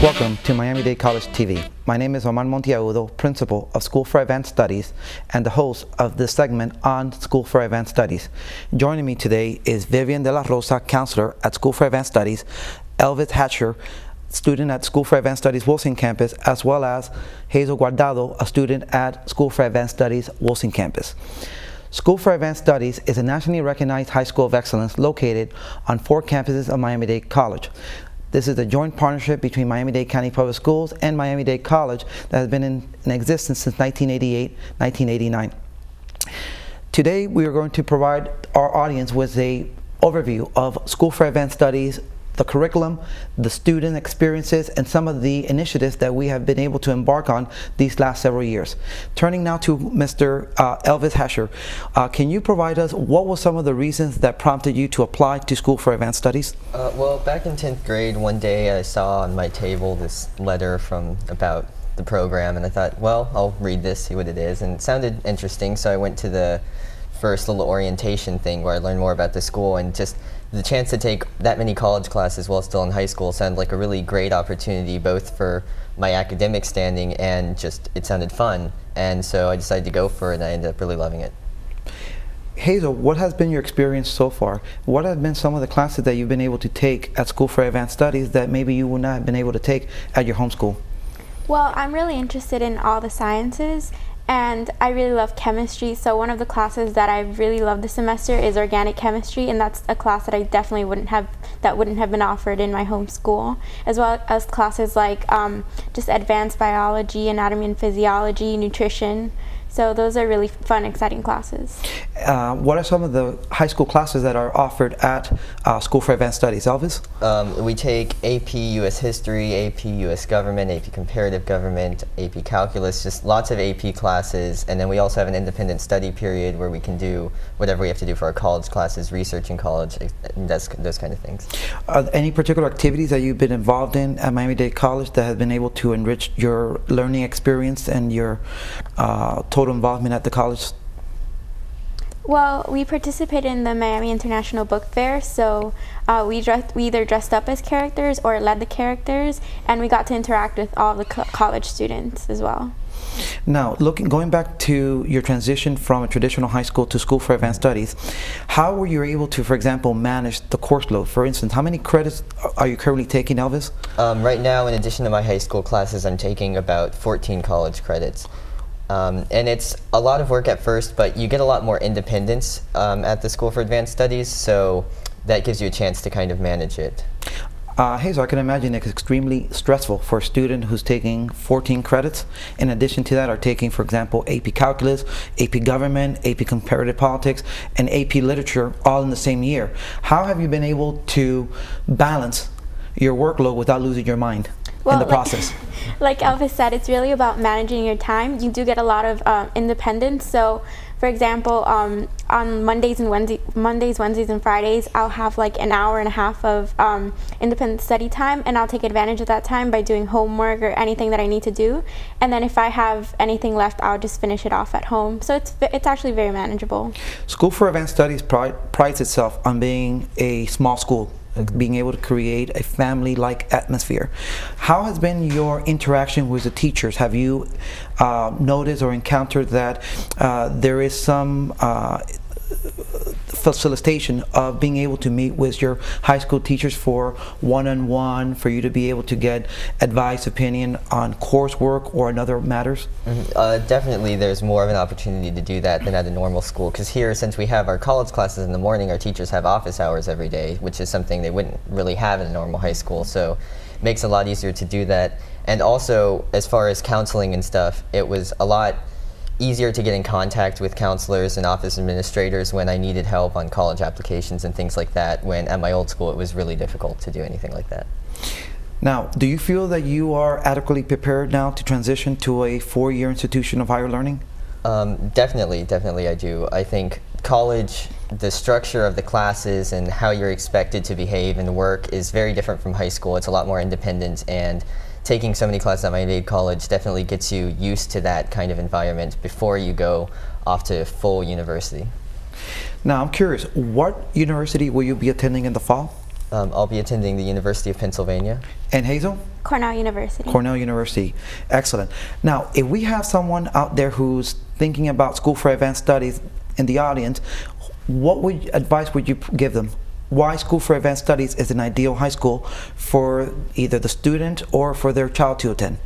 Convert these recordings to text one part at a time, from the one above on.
Welcome to Miami-Dade College TV. My name is Omar Montiagudo, Principal of School for Advanced Studies and the host of this segment on School for Advanced Studies. Joining me today is Vivian De La Rosa, Counselor at School for Advanced Studies, Elvis Hatcher, student at School for Advanced Studies Wilson Campus, as well as Hazel Guardado, a student at School for Advanced Studies Wilson Campus. School for Advanced Studies is a nationally recognized high school of excellence located on 4 campuses of Miami-Dade College. This is a joint partnership between Miami-Dade County Public Schools and Miami-Dade College that has been in existence since 1988-1989. Today we are going to provide our audience with an overview of School for Advanced Studies, the curriculum, the student experiences, and some of the initiatives that we have been able to embark on these last several years. Turning now to Mr. Elvis Hatcher, can you provide us what were some of the reasons that prompted you to apply to School for Advanced Studies? Well, back in 10th grade, one day I saw on my table this letter about the program, and I thought, well, I'll read this, see what it is, and it sounded interesting, so I went to the first little orientation thing where I learned more about the school, and just the chance to take that many college classes while still in high school sounded like a really great opportunity, both for my academic standing and just it sounded fun. And so I decided to go for it, and I ended up really loving it. Hazel, what has been your experience so far? What have been some of the classes that you've been able to take at School for Advanced Studies that maybe you would not have been able to take at your home school? Well, I'm really interested in all the sciences, and I really love chemistry, so one of the classes that I really love this semester is organic chemistry, and that's a class that I definitely wouldn't have been offered in my home school, as well as classes like just advanced biology, anatomy and physiology, nutrition. So those are really fun, exciting classes. What are some of the high school classes that are offered at School for Advanced Studies? Elvis? We take AP US History, AP US Government, AP Comparative Government, AP Calculus, just lots of AP classes, and then we also have an independent study period where we can do whatever we have to do for our college classes, research in college, and those kind of things. Are there any particular activities that you've been involved in at Miami-Dade College that have been able to enrich your learning experience and your total involvement at the college? Well, we participated in the Miami International Book Fair, so we either dressed up as characters or led the characters, and we got to interact with all the college students as well. Now, going back to your transition from a traditional high school to School for Advanced Studies, how were you able to, for example, manage the course load? For instance, how many credits are you currently taking, Elvis? Right now, in addition to my high school classes, I'm taking about 14 college credits. And it's a lot of work at first, but you get a lot more independence at the School for Advanced Studies, so that gives you a chance to kind of manage it. Hazel, I can imagine it's extremely stressful for a student who's taking 14 credits. In addition to that, are taking, for example, AP Calculus, AP Government, AP Comparative Politics, and AP Literature all in the same year. How have you been able to balance your workload without losing your mind in the process? Like Elvis said, it's really about managing your time. You do get a lot of independence. So, for example, on Mondays, Wednesdays, and Fridays, I'll have like an hour and a half of independent study time, and I'll take advantage of that time by doing homework or anything that I need to do. And then if I have anything left, I'll just finish it off at home. So it's actually very manageable. School for Advanced Studies prides itself on being a small school, being able to create a family-like atmosphere. How has been your interaction with the teachers? Have you noticed or encountered that there is some facilitation of being able to meet with your high school teachers for one-on-one, for you to be able to get advice, opinion on coursework or on other matters? Definitely there's more of an opportunity to do that than at a normal school, because here, since we have our college classes in the morning, our teachers have office hours every day, which is something they wouldn't really have in a normal high school, so it makes it a lot easier to do that. And also, as far as counseling and stuff, it was a lot easier to get in contact with counselors and office administrators when I needed help on college applications and things like that, when at my old school it was really difficult to do anything like that. Now, do you feel that you are adequately prepared now to transition to a 4-year institution of higher learning? Definitely I do. I think college, the structure of the classes and how you're expected to behave and work is very different from high school. It's a lot more independent, and taking so many classes at Miami-Dade College definitely gets you used to that kind of environment before you go off to full university. Now, I'm curious, what university will you be attending in the fall? I'll be attending the University of Pennsylvania. And Hazel? Cornell University. Cornell University. Excellent. Now, if we have someone out there who's thinking about School for Advanced Studies in the audience, what advice would you give them? Why School for Advanced Studies is an ideal high school for either the student or for their child to attend?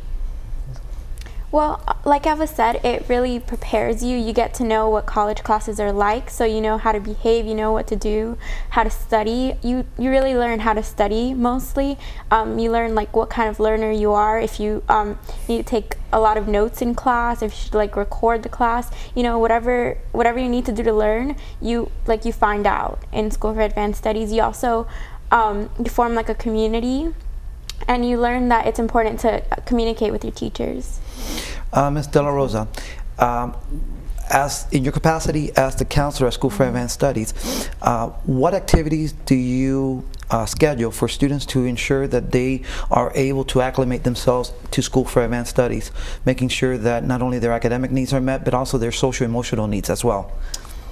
Well, like Eva said, it really prepares you. You get to know what college classes are like, so you know how to behave, you know what to do, how to study. You really learn how to study mostly. You learn like what kind of learner you are, if you need to take a lot of notes in class, if you should like record the class, you know, whatever you need to do to learn, you find out in School for Advanced Studies. You also you form like a community, and you learn that it's important to communicate with your teachers. Ms. De La Rosa, as in your capacity as the counselor at School for Advanced Studies, what activities do you schedule for students to ensure that they are able to acclimate themselves to School for Advanced Studies, making sure that not only their academic needs are met, but also their social-emotional needs as well?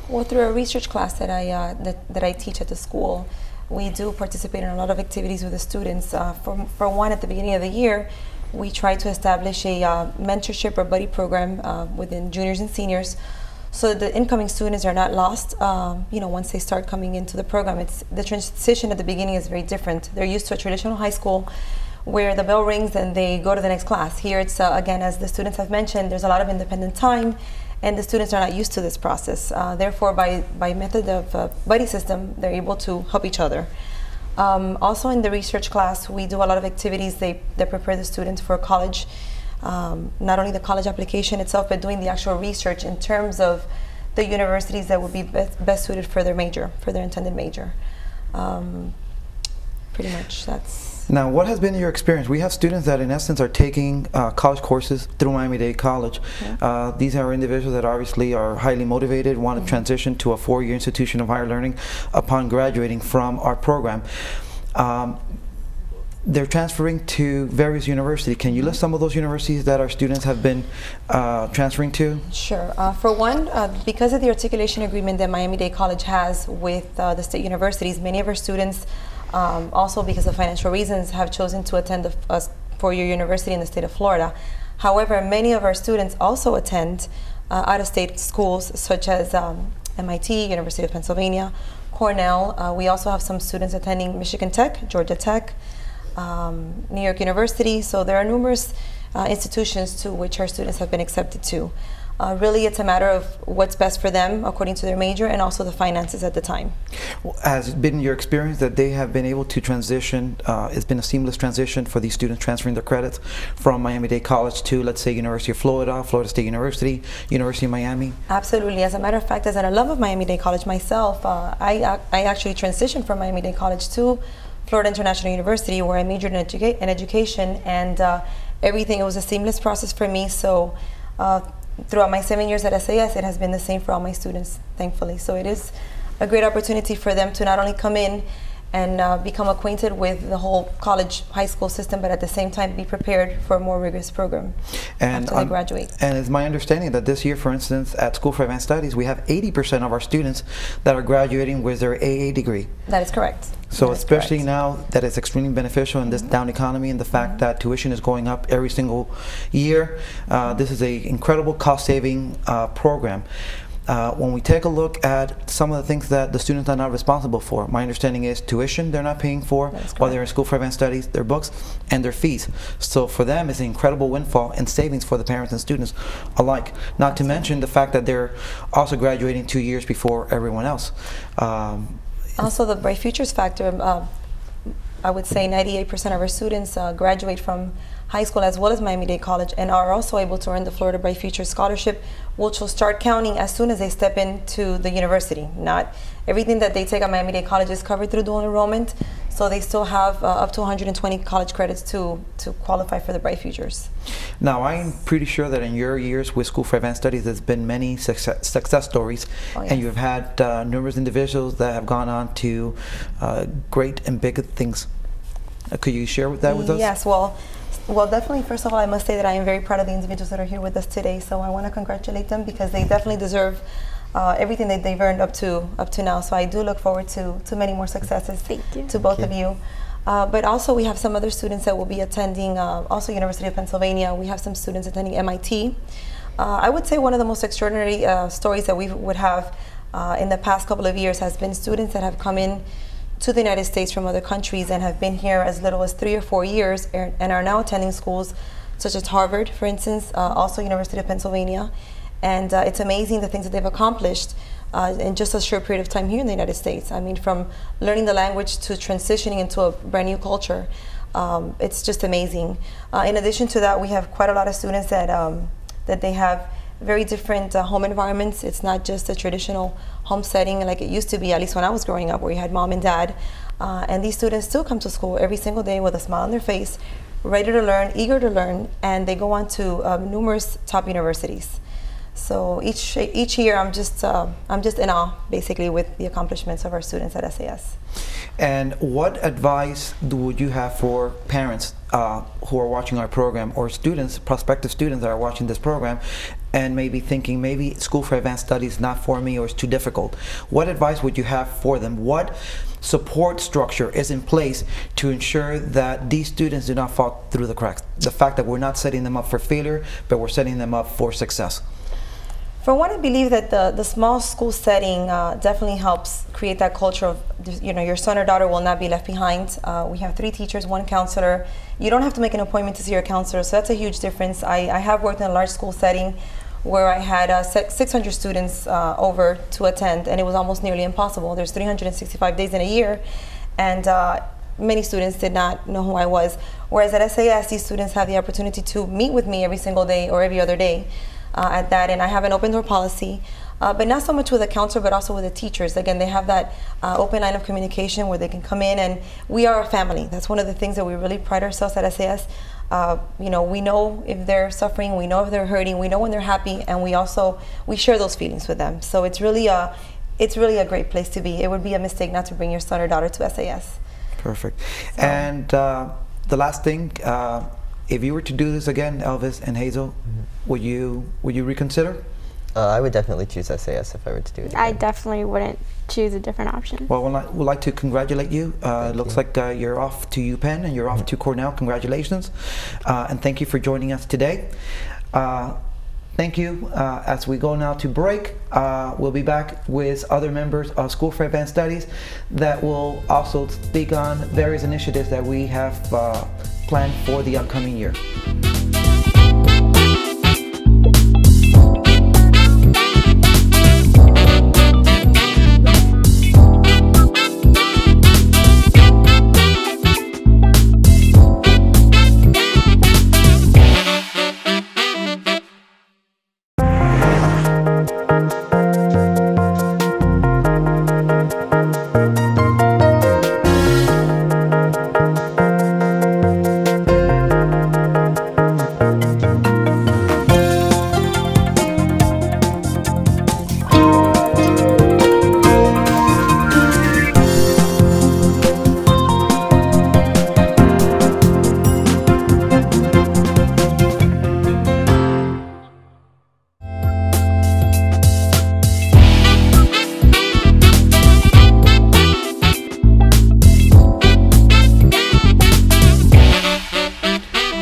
Well, through a research class that I teach at the school, we do participate in a lot of activities with the students. For one, at the beginning of the year, we try to establish a mentorship or buddy program within juniors and seniors, so that the incoming students are not lost. You know, once they start coming into the program, the transition at the beginning is very different. They're used to a traditional high school where the bell rings and they go to the next class. Here it's, again, as the students have mentioned, there's a lot of independent time, and the students are not used to this process. Therefore, by method of buddy system, they're able to help each other. Also in the research class, we do a lot of activities that prepare the students for college. Not only the college application itself, but doing the actual research in terms of the universities that would be best suited for their major, for their intended major. Pretty much that's... Now, what has been your experience? We have students that in essence are taking college courses through Miami-Dade College. Mm-hmm. These are individuals that obviously are highly motivated, want to transition to a four-year institution of higher learning upon graduating from our program. They're transferring to various universities. Can you list some of those universities that our students have been transferring to? Sure. For one, because of the articulation agreement that Miami-Dade College has with the state universities, many of our students, also because of financial reasons, have chosen to attend a four-year university in the state of Florida. However, many of our students also attend out-of-state schools such as MIT, University of Pennsylvania, Cornell. We also have some students attending Michigan Tech, Georgia Tech, New York University. So there are numerous institutions to which our students have been accepted to. Really, it's a matter of what's best for them according to their major and also the finances at the time. Has it been your experience that they have been able to transition, it's been a seamless transition for these students transferring their credits from Miami-Dade College to, let's say, University of Florida, Florida State University, University of Miami? Absolutely. As a matter of fact, as an alum of Miami-Dade College myself, I actually transitioned from Miami-Dade College to Florida International University, where I majored in education, and everything, it was a seamless process for me. So throughout my 7 years at SAS, it has been the same for all my students, thankfully. So it is a great opportunity for them to not only come in and become acquainted with the whole college, high school system, but at the same time be prepared for a more rigorous program after they graduate. And it's my understanding that this year, for instance, at School for Advanced Studies, we have 80% of our students that are graduating with their AA degree. That is correct. So especially now that it's extremely beneficial in this down economy, and the fact that tuition is going up every single year, this is an incredible cost-saving program. When we take a look at some of the things that the students are not responsible for, my understanding is tuition they're not paying for while they're in School for Advanced Studies, their books, and their fees. So for them, it's an incredible windfall and savings for the parents and students alike. Not to mention the fact that they're also graduating 2 years before everyone else. Also, the Bright Futures factor, I would say 98% of our students graduate from high school as well as Miami-Dade College and are also able to earn the Florida Bright Futures Scholarship, which will start counting as soon as they step into the university. Not everything that they take at Miami-Dade College is covered through dual enrollment, so they still have up to 120 college credits to qualify for the Bright Futures. Now, I'm pretty sure that in your years with School for Advanced Studies, there's been many success stories, and you've had numerous individuals that have gone on to great and big things. Could you share that with us? Yes, well, definitely, first of all, I must say that I am very proud of the individuals that are here with us today, so I want to congratulate them because they definitely deserve everything that they've earned up to now. So I do look forward to many more successes. Thank you. To both of you. But also we have some other students that will be attending also University of Pennsylvania. We have some students attending MIT. I would say one of the most extraordinary stories that we would have in the past couple of years has been students that have come in to the United States from other countries and have been here as little as 3 or 4 years and are now attending schools such as Harvard, for instance, also University of Pennsylvania. And it's amazing the things that they've accomplished in just a short period of time here in the United States. I mean, from learning the language to transitioning into a brand new culture, it's just amazing. In addition to that, we have quite a lot of students that they have very different home environments. It's not just a traditional home setting like it used to be, at least when I was growing up, where you had mom and dad. And these students still come to school every single day with a smile on their face, ready to learn, eager to learn, and they go on to numerous top universities. So each year I'm just in awe, basically, with the accomplishments of our students at SAS. And what advice would you have for parents who are watching our program, or students, prospective students that are watching this program, and maybe thinking maybe School for Advanced Studies is not for me or it's too difficult? What advice would you have for them? What support structure is in place to ensure that these students do not fall through the cracks? The fact that we're not setting them up for failure, but we're setting them up for success. For one, I believe that the small school setting definitely helps create that culture of, your son or daughter will not be left behind. We have 3 teachers, 1 counselor. You don't have to make an appointment to see your counselor, so that's a huge difference. I have worked in a large school setting where I had 600 students over to attend, and it was almost nearly impossible. There's 365 days in a year, and many students did not know who I was. Whereas at SAS, these students have the opportunity to meet with me every single day or every other day. At that, and I have an open door policy, but not so much with the counselor, but also with the teachers. Again, they have that open line of communication where they can come in, and we are a family. That's one of the things that we really pride ourselves at SAS. We know if they're suffering, we know if they're hurting, we know when they're happy, and we share those feelings with them. So it's really a great place to be. It would be a mistake not to bring your son or daughter to SAS. Perfect. So. And the last thing, if you were to do this again, Elvis and Hazel, would you reconsider? I would definitely choose SAS if I were to do it again. I definitely wouldn't choose a different option. Well, we'd like to congratulate you. It looks like you're off to UPenn and you're off to Cornell. Congratulations. And thank you for joining us today. Thank you. As we go now to break, we'll be back with other members of School for Advanced Studies that will also speak on various initiatives that we have planned for the upcoming year.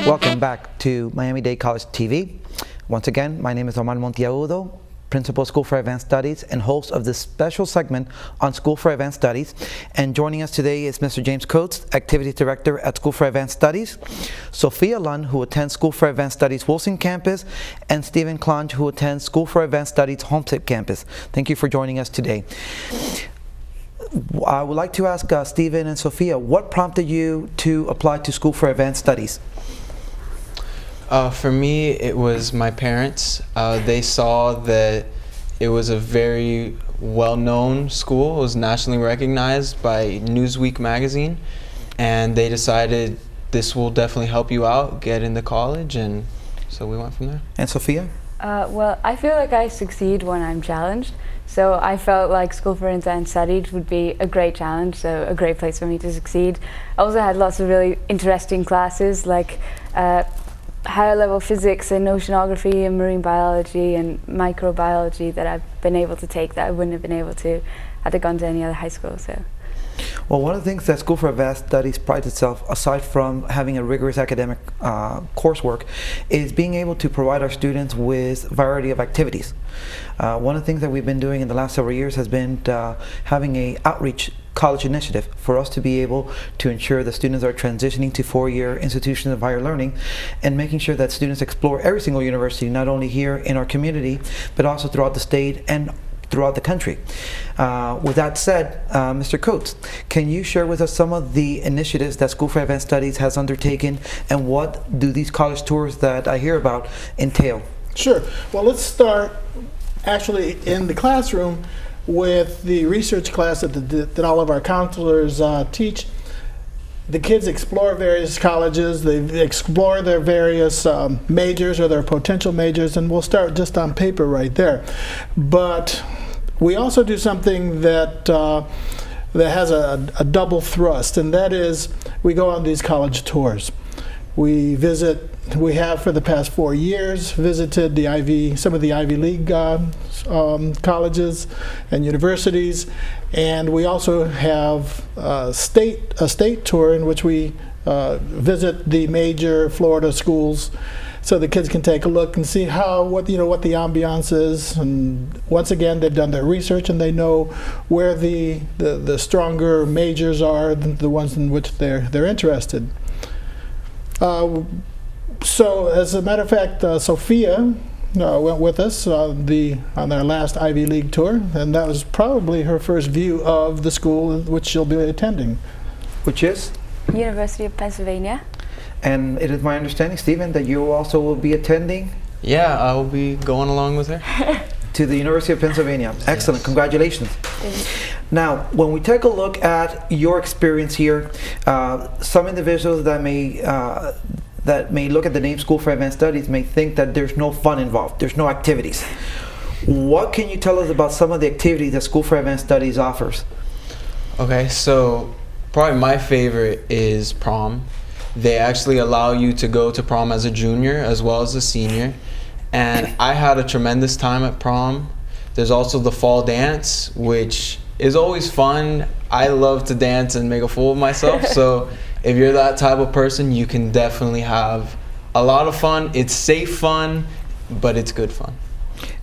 Welcome back to Miami-Dade College TV. Once again, my name is Omar Montiagudo, Principal of School for Advanced Studies and host of this special segment on School for Advanced Studies. And joining us today is Mr. James Coates, Activities Director at School for Advanced Studies, Sophia Lund, who attends School for Advanced Studies Wilson Campus, and Stephen Clonge, who attends School for Advanced Studies Homestead Campus. Thank you for joining us today. I would like to ask Stephen and Sophia, what prompted you to apply to School for Advanced Studies? For me, it was my parents. They saw that it was a very well-known school. It was nationally recognized by Newsweek magazine, and they decided this will definitely help you out, get into college, and so we went from there. And Sophia? Well, I feel like I succeed when I'm challenged, so I felt like School for Advanced Studies would be a great challenge, so a great place for me to succeed. I also had lots of really interesting classes, like higher level physics and oceanography and marine biology and microbiology that I've been able to take that I wouldn't have been able to had I gone to any other high school. So. Well, one of the things that School for Advanced Studies prides itself, aside from having a rigorous academic coursework, is being able to provide our students with a variety of activities. One of the things that we've been doing in the last several years has been having an outreach college initiative for us to be able to ensure that students are transitioning to four-year institutions of higher learning and making sure that students explore every single university, not only here in our community, but also throughout the state and throughout the country. With that said, Mr. Coates, can you share with us some of the initiatives that School for Advanced Studies has undertaken, and what do these college tours that I hear about entail? Sure. Well, let's start actually in the classroom with the research class that all of our counselors teach. The kids explore various colleges, they explore their various majors or their potential majors, and we'll start just on paper right there. But we also do something that that has a double thrust, and that is we go on these college tours. We have for the past 4 years visited some of the Ivy League colleges and universities, and we also have a state tour in which we visit the major Florida schools, so the kids can take a look and see what the ambiance is. And once again, they've done their research and they know where the stronger majors are, the ones in which they're interested. So, as a matter of fact, Sophia went with us on our last Ivy League tour, and that was probably her first view of the school which she'll be attending. Which is? University of Pennsylvania. And it is my understanding, Stephen, that you also will be attending? Yeah, I will be going along with her. To the University of Pennsylvania. Excellent. Yes. Congratulations. Now, when we take a look at your experience here, some individuals that may look at the name School for Advanced Studies may think that there's no fun involved, there's no activities. What can you tell us about some of the activities that School for Advanced Studies offers? Okay, so probably my favorite is prom. They actually allow you to go to prom as a junior as well as a senior. And I had a tremendous time at prom. There's also the fall dance, which is always fun. I love to dance and make a fool of myself. So if you're that type of person, you can definitely have a lot of fun. It's safe fun, but it's good fun.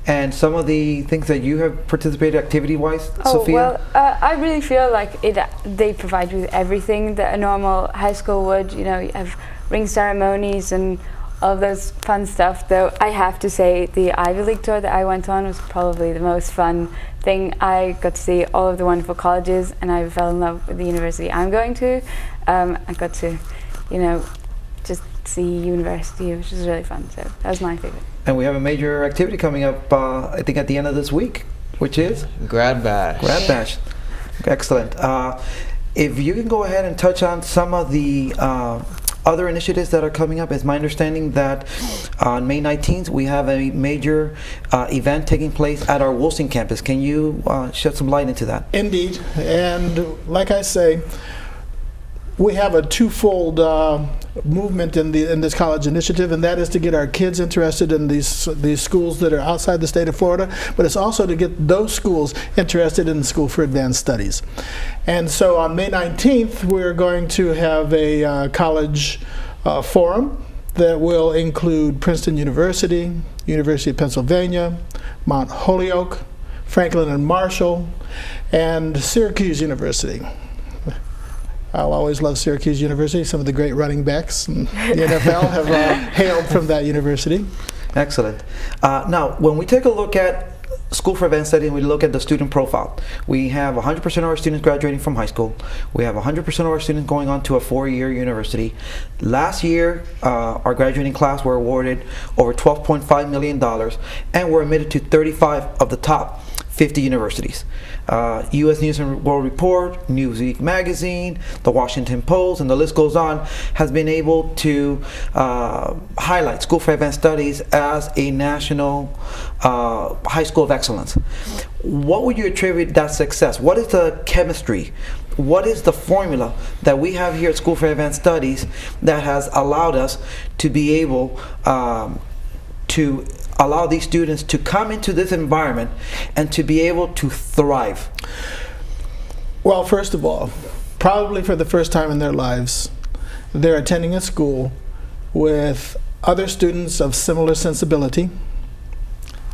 And some of the things that you have participated activity-wise, Sophia? Well, I really feel like they provide you with everything that a normal high school would. You know, you have ring ceremonies and all those fun stuff, though I have to say the Ivy League tour that I went on was probably the most fun thing. I got to see all of the wonderful colleges, and I fell in love with the university I'm going to. I got to, just see university, which was really fun, so that was my favorite. And we have a major activity coming up, I think at the end of this week, which is? Grad Bash. Grad Bash. Excellent. If you can go ahead and touch on some of the other initiatives that are coming up. It's my understanding that on May 19th we have a major event taking place at our Wilson campus. Can you shed some light into that? Indeed, and like I say, we have a twofold movement in this college initiative, and that is to get our kids interested in these schools that are outside the state of Florida, but it's also to get those schools interested in the School for Advanced Studies. And so on May 19th, we're going to have a college forum that will include Princeton University, University of Pennsylvania, Mount Holyoke, Franklin and Marshall, and Syracuse University. I'll always love Syracuse University. Some of the great running backs in the NFL have hailed from that university. Excellent. Now, when we take a look at School for Advanced Studies and we look at the student profile, we have 100% of our students graduating from high school. We have 100% of our students going on to a four-year university. Last year, our graduating class were awarded over $12.5 million, and were admitted to 35 of the top 50 universities. U.S. News and World Report, Newsweek magazine, the Washington Post, and the list goes on, has been able to highlight School for Advanced Studies as a national high school of excellence. What would you attribute that success? What is the chemistry what is the formula that we have here at School for Advanced Studies that has allowed us to be able to allow these students to come into this environment and to be able to thrive? Well, first of all, probably for the first time in their lives, they're attending a school with other students of similar sensibility.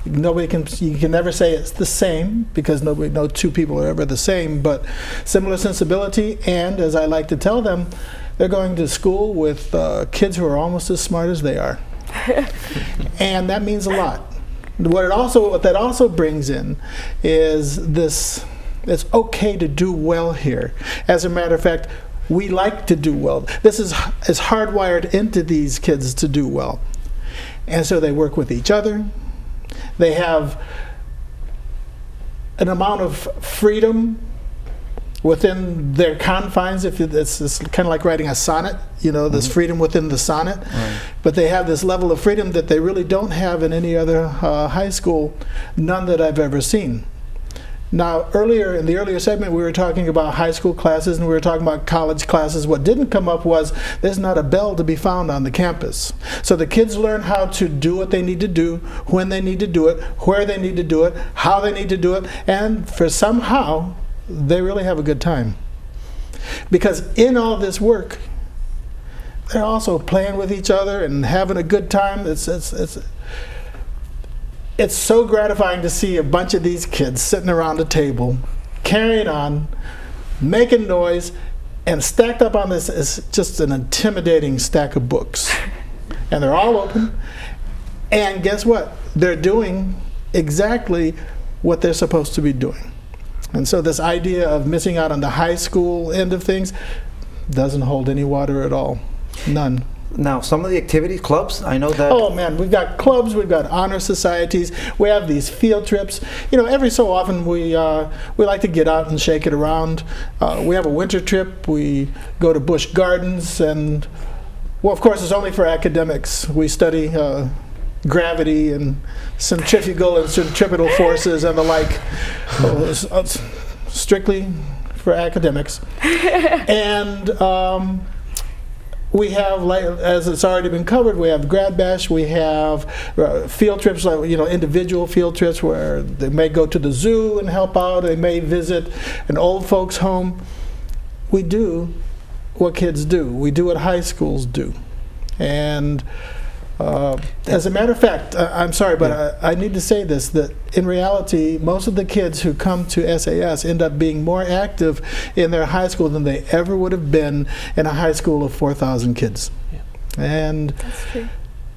You can never say it's the same, because no two people are ever the same, but similar sensibility. And as I like to tell them, they're going to school with kids who are almost as smart as they are. And that means a lot. What that also brings in is this: it's okay to do well here. As a matter of fact, we like to do well. This is hardwired into these kids to do well. And so they work with each other. They have an amount of freedom within their confines. If it's kind of like writing a sonnet, you know, this freedom within the sonnet. Right. But they have this level of freedom that they really don't have in any other high school, none that I've ever seen. Now, earlier in the earlier segment, we were talking about high school classes and we were talking about college classes. What didn't come up was there's not a bell to be found on the campus. So the kids learn how to do what they need to do, when they need to do it, where they need to do it, how they need to do it, and for somehow they really have a good time. Because in all this work, they're also playing with each other and having a good time. It's so gratifying to see a bunch of these kids sitting around a table, carrying on, making noise, and stacked up on this is just an intimidating stack of books. And they're all open. And guess what? They're doing exactly what they're supposed to be doing. And so this idea of missing out on the high school end of things doesn't hold any water at all. None. Now, some of the activity clubs, I know that... Oh man, we've got clubs, we've got honor societies, we have these field trips. You know, every so often we like to get out and shake it around. We have a winter trip, we go to Busch Gardens, and, well, of course, it's only for academics. We study gravity and centrifugal and centripetal forces and the like, strictly for academics. And we have, like, as it's already been covered, we have grad bash, we have field trips, like, you know, individual field trips where they may go to the zoo and help out, they may visit an old folks home. We do what kids do. We do what high schools do. And as a matter of fact, I'm sorry, but I need to say this, that in reality, most of the kids who come to SAS end up being more active in their high school than they ever would have been in a high school of 4,000 kids. Yeah. And that's true.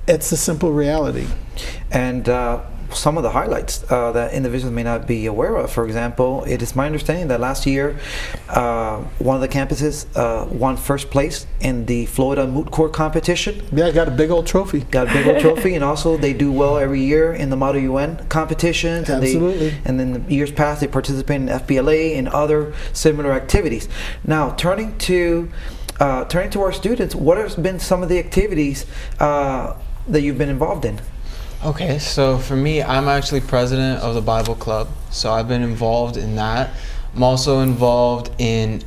It's a simple reality. And some of the highlights that individuals may not be aware of. For example, it is my understanding that last year one of the campuses won first place in the Florida Moot Court competition. Yeah, got a big old trophy. Got a big old trophy, and also they do well every year in the Model UN competitions. Absolutely. And then the years past, they participate in FBLA and other similar activities. Now, turning to our students, what have been some of the activities that you've been involved in? Okay, so for me, I'm actually president of the Bible Club, so I've been involved in that. I'm also involved in,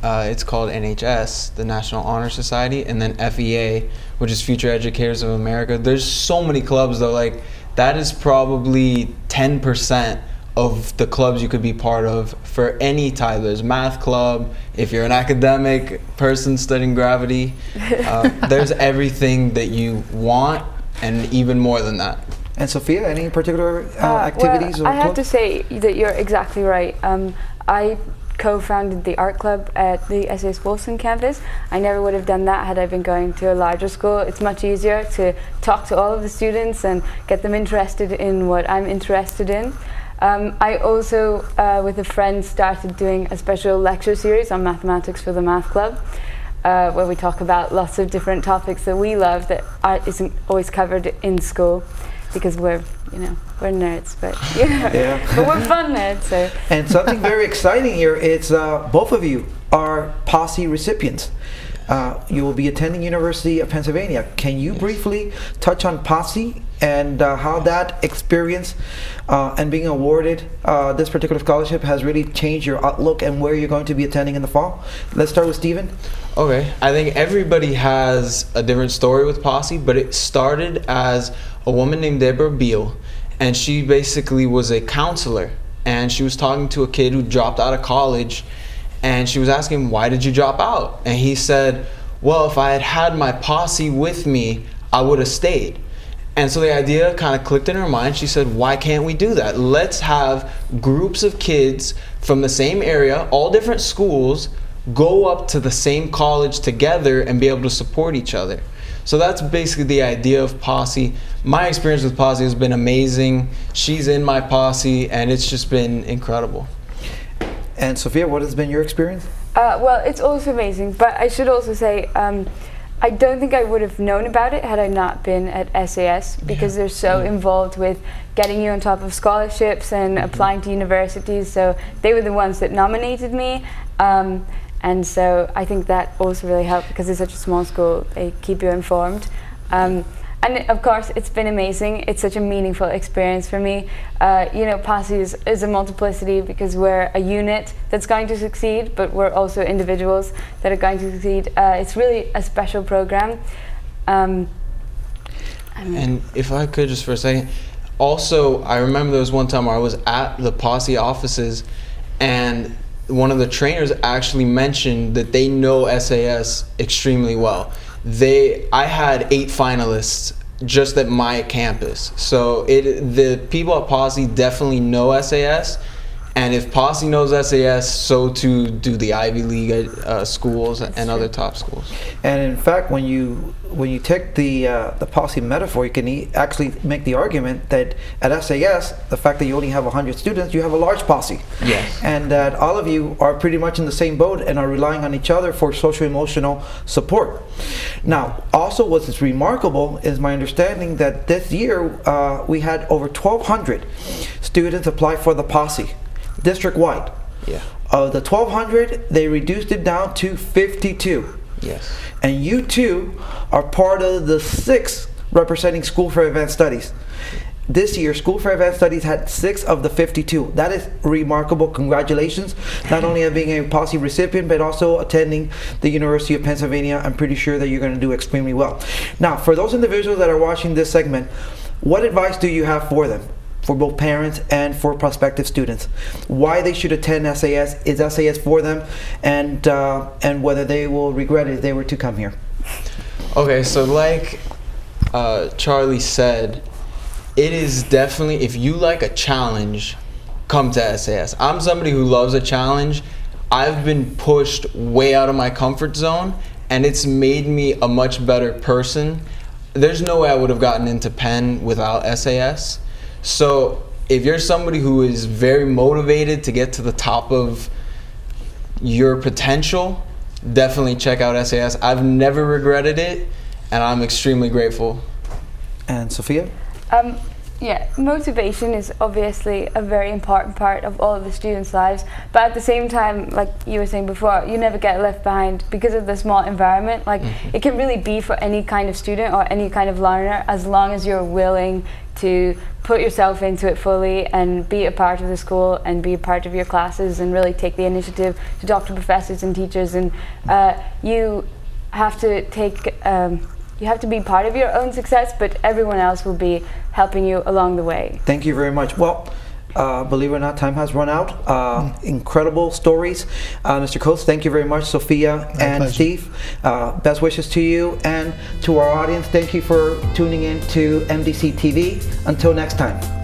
it's called NHS, the National Honor Society, and then FEA, which is Future Educators of America. There's so many clubs though, like that is probably 10% of the clubs you could be part of for any type. There's math club, if you're an academic person studying gravity, there's everything that you want, and even more than that. And Sophia, any particular activities? Well, I have to say that you're exactly right. I co-founded the art club at the SAS Wilson campus. I never would have done that had I been going to a larger school. It's much easier to talk to all of the students and get them interested in what I'm interested in. I also, with a friend, started doing a special lecture series on mathematics for the math club. Where we talk about lots of different topics that we love that isn't always covered in school, because we're nerds, but but we're fun nerds. So. And something very exciting here, it's both of you are POSSE recipients. You will be attending University of Pennsylvania. Can you briefly touch on POSSE and how that experience and being awarded this particular scholarship has really changed your outlook and where you're going to be attending in the fall. Let's start with Steven. Okay, I think everybody has a different story with Posse, but it started as a woman named Deborah Beal, and she basically was a counselor, and she was talking to a kid who dropped out of college, and she was asking him, why did you drop out? And he said, well, if I had had my posse with me, I would have stayed. And so the idea kind of clicked in her mind. She said, why can't we do that? Let's have groups of kids from the same area, all different schools, go up to the same college together and be able to support each other. So that's basically the idea of Posse. My experience with Posse has been amazing. She's in my posse, and it's just been incredible. And Sophia, what has been your experience? Well, it's also amazing, but I should also say I don't think I would have known about it had I not been at SAS, because they're so involved with getting you on top of scholarships and applying to universities. So they were the ones that nominated me. And so I think that also really helped, because it's such a small school, they keep you informed. And of course, it's been amazing. It's such a meaningful experience for me. You know, Posse is a multiplicity, because we're a unit that's going to succeed, but we're also individuals that are going to succeed. It's really a special program. And if I could just for a second, also, I remember there was one time where I was at the Posse offices, and one of the trainers actually mentioned that they know SAS extremely well. I had 8 finalists just at my campus. So the people at Posse definitely know SAS, and if Posse knows SAS, so too do the Ivy League schools and other top schools. And in fact, when you take the Posse metaphor, you can actually make the argument that at SAS, the fact that you only have 100 students, you have a large Posse. Yes. And that all of you are pretty much in the same boat and are relying on each other for social-emotional support. Now, also what's remarkable is my understanding that this year we had over 1,200 students apply for the Posse, district-wide. Yeah. Of the 1,200, they reduced it down to 52. Yes. And you two are part of the 6 representing School for Advanced Studies. This year, School for Advanced Studies had 6 of the 52. That is remarkable. Congratulations. Not only of being a Posse recipient, but also attending the University of Pennsylvania. I'm pretty sure that you're going to do extremely well. Now, for those individuals that are watching this segment, what advice do you have for them? For both parents and for prospective students, why they should attend SAS, is SAS for them, and whether they will regret it if they were to come here. Okay, so like Charlie said, it is definitely, if you like a challenge, come to SAS. I'm somebody who loves a challenge. I've been pushed way out of my comfort zone, and it's made me a much better person. There's no way I would have gotten into Penn without SAS. So if you're somebody who is very motivated to get to the top of your potential, definitely check out SAS. I've never regretted it, and I'm extremely grateful. And Sophia? Yeah, motivation is obviously a very important part of all of the students' lives, but at the same time, like you were saying before, you never get left behind because of the small environment. Like it can really be for any kind of student or any kind of learner, as long as you're willing to put yourself into it fully and be a part of the school and be a part of your classes and really take the initiative to talk to professors and teachers. And you have to take you have to be part of your own success, but everyone else will be helping you along the way. Thank you very much. Well, believe it or not, time has run out. Incredible stories. Mr. Coates, thank you very much. Sophia and pleasure. Steve, best wishes to you and to our audience. Thank you for tuning in to MDCTV. Until next time.